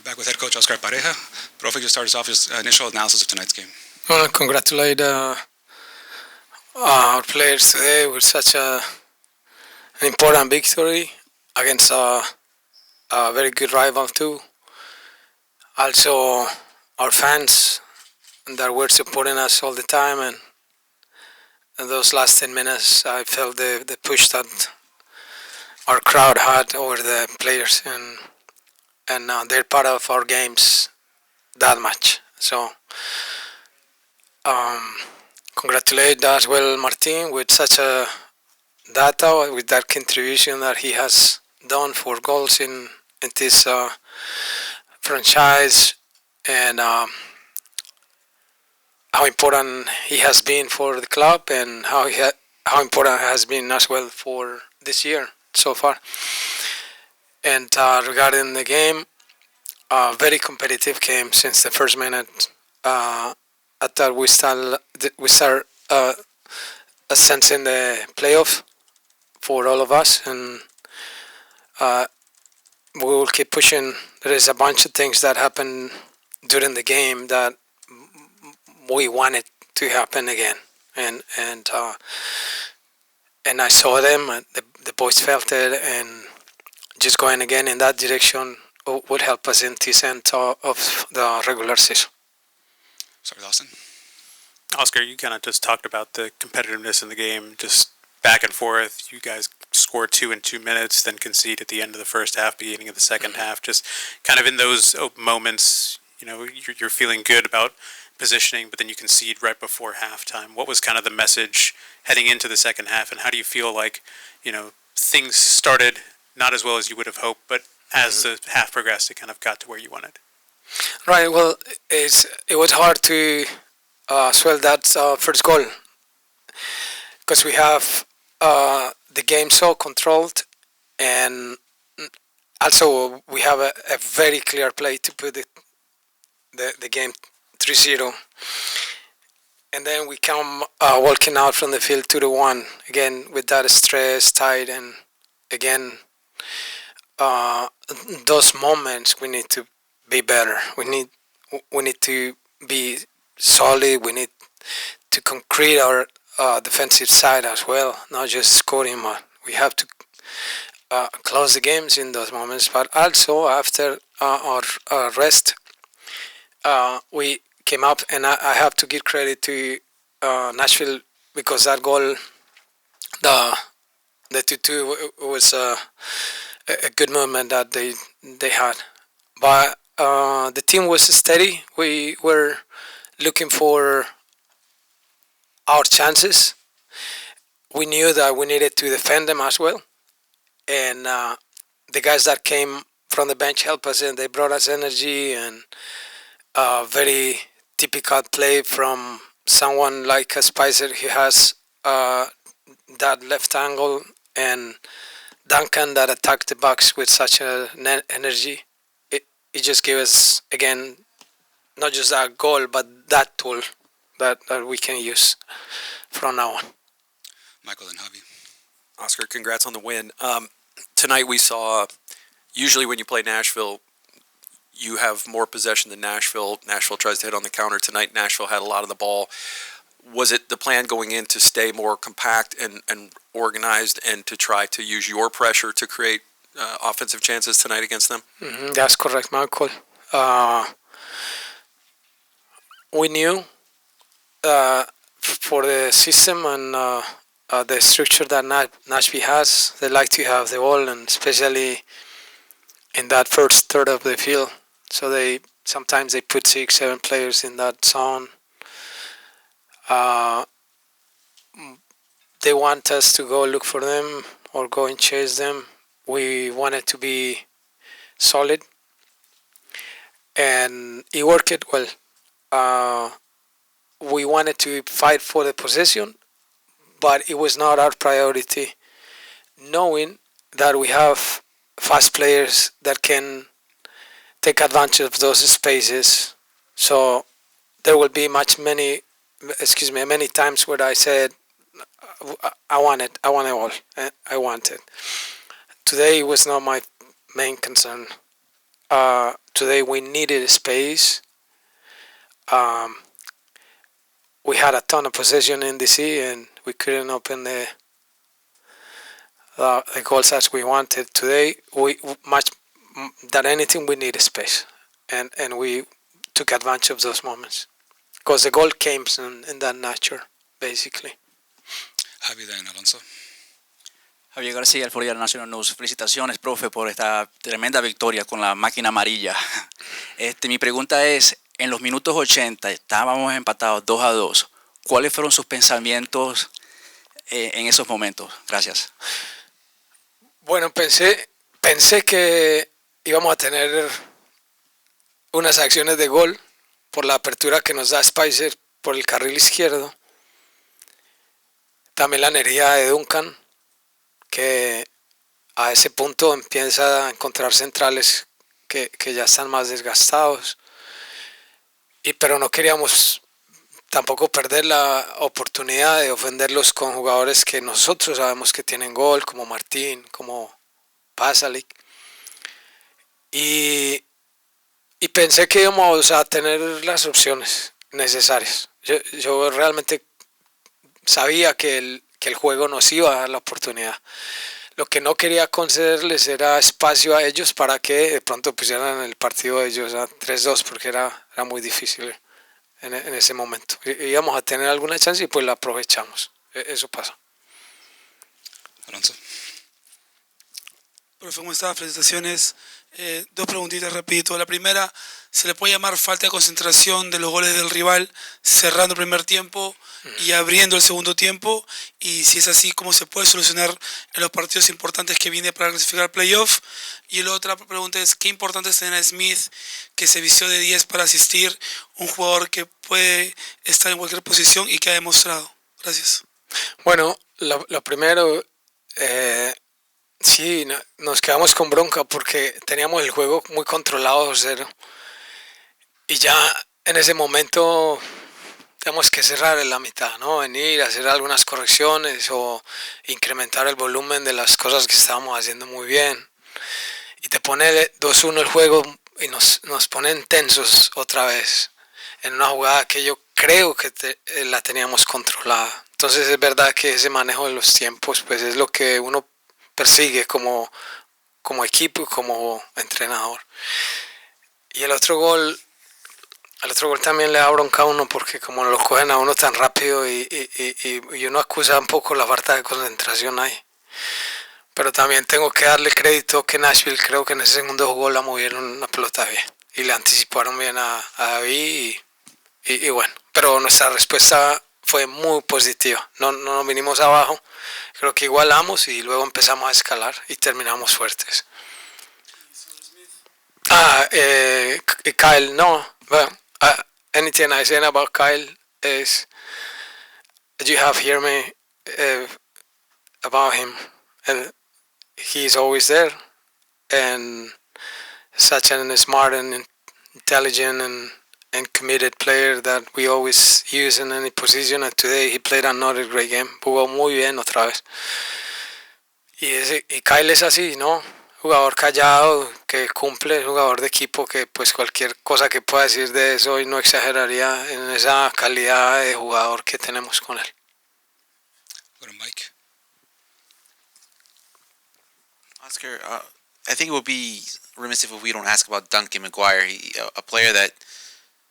Back with head coach Oscar Pareja. Profe, just start us off his initial analysis of tonight's game. I want to congratulate our players today with such an important victory against a very good rival too. Also, our fans that were supporting us all the time, and in those last 10 minutes, I felt the push that our crowd had over the players, and they're part of our games that much. So, um, congratulate as well Martin with such a data, with that contribution that he has done for goals in this franchise, and how important he has been for the club, and how important he has been as well for this year so far. And regarding the game, very competitive game since the first minute. I thought we start sensing the playoff for all of us, and uh, we will keep pushing. There is a bunch of things that happen during the game that we wanted to happen again, and I saw them. The boys felt it, and just going again in that direction would help us in this end of the regular season. Sorry, Dawson. Oscar, you kind of just talked about the competitiveness in the game, just back and forth. You guys scored 2 in 2 minutes, then concede at the end of the first half, beginning of the second half. Just kind of in those moments, you're feeling good about positioning, but then you concede right before halftime. What was kind of the message heading into the second half, and how do you feel like, things started not as well as you would have hoped, but as the half progressed, it kind of got to where you wanted? Right. Well, it was hard to swell that first goal because we have the game so controlled, and also we have a very clear play to put the game 3-0, and then we come walking out from the field 2-1 again with that stress tight, and again those moments we need to be better. We need to be solid. We need to concrete our defensive side as well, not just scoring. But we have to close the games in those moments. But also after our rest, we came up, and I have to give credit to Nashville because that goal, the 2-2, was a good movement that they had. But the team was steady. We were looking for our chances. We knew that we needed to defend them as well. And the guys that came from the bench helped us, and they brought us energy, and very typical play from someone like a Spicer. He has that left angle, and Duncan that attacked the box with such a energy. It just gave us, again, not just that goal, but that tool that we can use from now on. Michael and Javi. Oscar, congrats on the win. Tonight we saw, usually when you play Nashville, you have more possession than Nashville. Nashville tries to hit on the counter. Tonight, Nashville had a lot of the ball. Was it the plan going in to stay more compact and organized, and to try to use your pressure to create offensive chances tonight against them? That's correct, Michael. We knew for the system and the structure that Nashville has, they like to have the ball, and especially in that first third of the field. So sometimes they put 6-7 players in that zone. They want us to go look for them or go and chase them. We wanted to be solid, and it worked well. We wanted to fight for the possession, but it was not our priority, knowing that we have fast players that can take advantage of those spaces. So there will be many times where I said, I want it all, I want it. Today was not my main concern. To today we needed space. We had a ton of possession in DC, and we couldn't open the goals as we wanted. Today, we much than anything we needed space, and we took advantage of those moments because the goal came in that nature, basically. Happy then, Alonso. Javier García, el Florida National News. Felicitaciones, profe, por esta tremenda victoria con la máquina amarilla. Mi pregunta es, en los minutos 80 estábamos empatados 2-2. ¿Cuáles fueron sus pensamientos en esos momentos? Gracias. Bueno, pensé que íbamos a tener unas acciones de gol por la apertura que nos da Spicer por el carril izquierdo. También la energía de Duncan, que a ese punto empieza a encontrar centrales que ya están más desgastados. Pero no queríamos tampoco perder la oportunidad de ofenderlos con jugadores que nosotros sabemos que tienen gol, como Martín, como Pasalic. Y pensé que íbamos a tener las opciones necesarias. Yo realmente sabía que el juego nos iba a dar la oportunidad. Lo que no quería concederles era espacio a ellos para que de pronto pusieran el partido de ellos a 3-2, porque era muy difícil en ese momento. Íbamos a tener alguna chance y pues la aprovechamos. Eso pasa. Alonso. Profe, ¿cómo está? Felicitaciones. Dos preguntitas rapidito. La primera, ¿se le puede llamar falta de concentración de los goles del rival cerrando el primer tiempo y abriendo el segundo tiempo? Y si es así, ¿cómo se puede solucionar en los partidos importantes que viene para clasificar al playoff? Y la otra pregunta es, ¿qué importante es tener a Smith, que se vistió de 10 para asistir, un jugador que puede estar en cualquier posición y que ha demostrado? Gracias. Bueno, lo primero, sí, nos quedamos con bronca porque teníamos el juego muy controlado 2-0. Y ya en ese momento tenemos que cerrar en la mitad, ¿no? Venir a hacer algunas correcciones o incrementar el volumen de las cosas que estábamos haciendo muy bien. Y te pone 2-1 el juego y nos ponen tensos otra vez en una jugada que yo creo que la teníamos controlada. Entonces es verdad que ese manejo de los tiempos pues es lo que uno persigue como equipo y como entrenador. Y el otro gol también le da bronca a uno porque como lo cogen a uno tan rápido y uno acusa un poco la falta de concentración ahí. Pero también tengo que darle crédito que Nashville, creo que en ese segundo gol la movieron la pelota bien y le anticiparon bien a David y bueno, pero nuestra respuesta fue muy positiva. No nos vinimos abajo, creo que igualamos y luego empezamos a escalar y terminamos fuertes. Kyle, no. Well, anything I say about Kyle is you have heard me about him. He's always there and such a smart and intelligent and committed player that we always use in any position. And today he played another great game. Jugó muy bien otra vez. Y Kyle es así, ¿no? Jugador callado, que cumple, jugador de equipo que pues cualquier cosa que pueda decir de eso y no exageraría en esa calidad de jugador que tenemos con él. Go to Mike. Oscar, I think it would be remiss if we don't ask about Duncan McGuire, a player that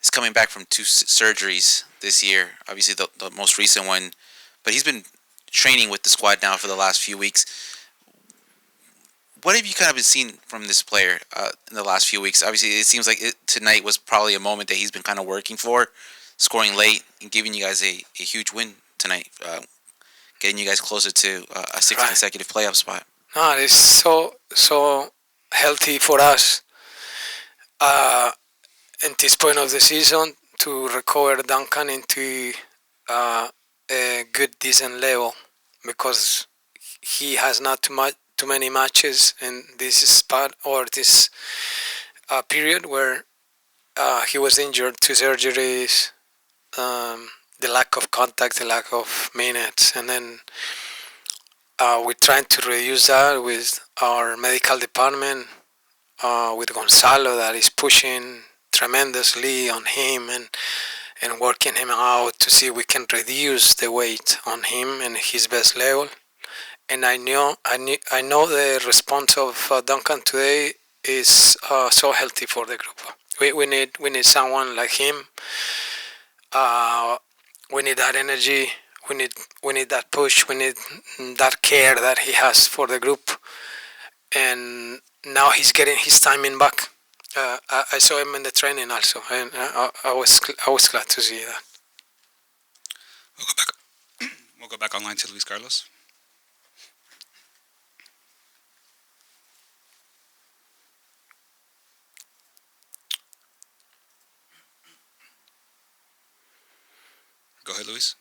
is coming back from 2 surgeries this year, obviously the most recent one, but he's been training with the squad now for the last few weeks. What have you kind of been seeing from this player in the last few weeks? Obviously, it seems like tonight was probably a moment that he's been kind of working for, scoring late and giving you guys a huge win tonight, getting you guys closer to a 6th consecutive playoff spot. No, it's so healthy for us at this point of the season to recover Duncan into a good, decent level because he has not too many matches in this spot or this period where he was injured, 2 surgeries, the lack of contact, the lack of minutes, and then we're trying to reduce that with our medical department with Gonzalo that is pushing tremendously on him and working him out to see if we can reduce the weight on him and his best level. And I know the response of Duncan today is so healthy for the group. We need someone like him. We need that energy. We need that push. We need that care that he has for the group. And now he's getting his timing back. I saw him in the training also, and I was glad to see that. We'll go back online to Luis Carlos. Go ahead, Luis.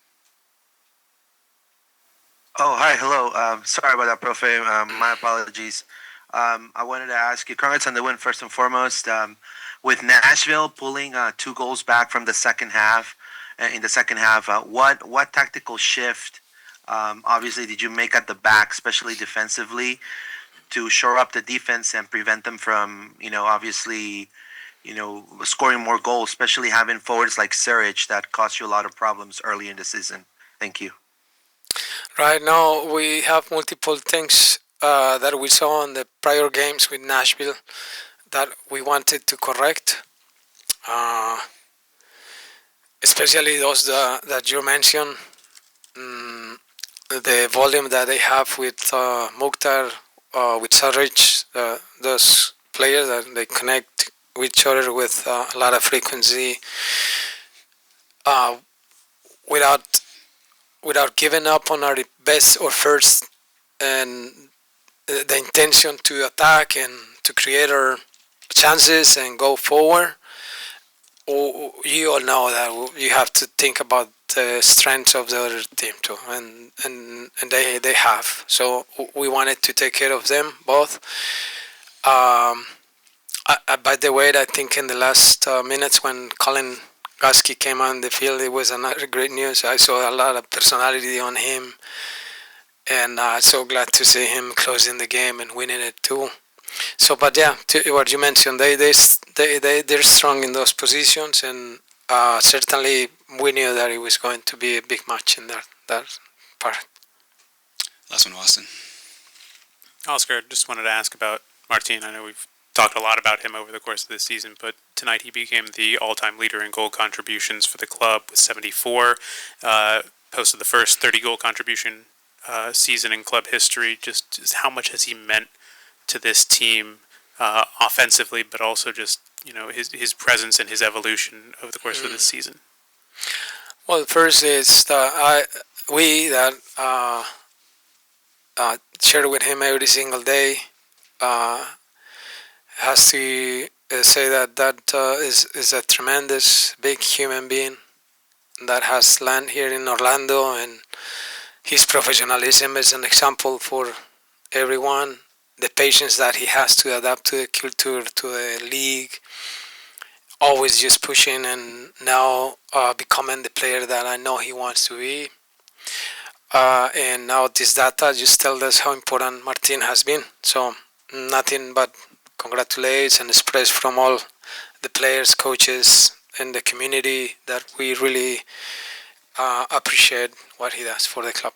Oh, hi, hello. Sorry about that, Profe. My apologies. I wanted to ask you, congrats on the win first and foremost. With Nashville pulling 2 goals back from the second half, in the second half, what tactical shift, obviously, did you make at the back, especially defensively, to shore up the defense and prevent them from, obviously, scoring more goals, especially having forwards like Suric that cost you a lot of problems early in the season? Thank you. Right now, we have multiple things that we saw in the prior games with Nashville that we wanted to correct, especially those that you mentioned. The volume that they have with Mukhtar, with Saric, those players that they connect with each other with a lot of frequency, without giving up on our best or first, and the intention to attack and to create our chances and go forward. You all know that you have to think about the strengths of the other team too, and they have. So we wanted to take care of them both. By the way, I think in the last minutes when Colin Gasky came on the field, it was another great news. I saw a lot of personality on him, and so glad to see him closing the game and winning it too. So, but yeah, to what you mentioned, they're strong in those positions, and certainly we knew that it was going to be a big match in that part. Last one, Austin. Oscar, just wanted to ask about Martin. I know we've talked a lot about him over the course of this season, but tonight he became the all-time leader in goal contributions for the club with 74. Posted the first 30-goal contribution season in club history. Just how much has he meant to this team offensively, but also just his presence and his evolution over the course of this season? Well, first is we that share with him every single day has to say that is a tremendous big human being that has landed here in Orlando, and his professionalism is an example for everyone. The patience that he has to adapt to the culture, to the league, always just pushing, and now becoming the player that I know he wants to be. And now this data just tells us how important Martin has been. So nothing but congratulations and express from all the players, coaches, and the community that we really appreciate what he does for the club.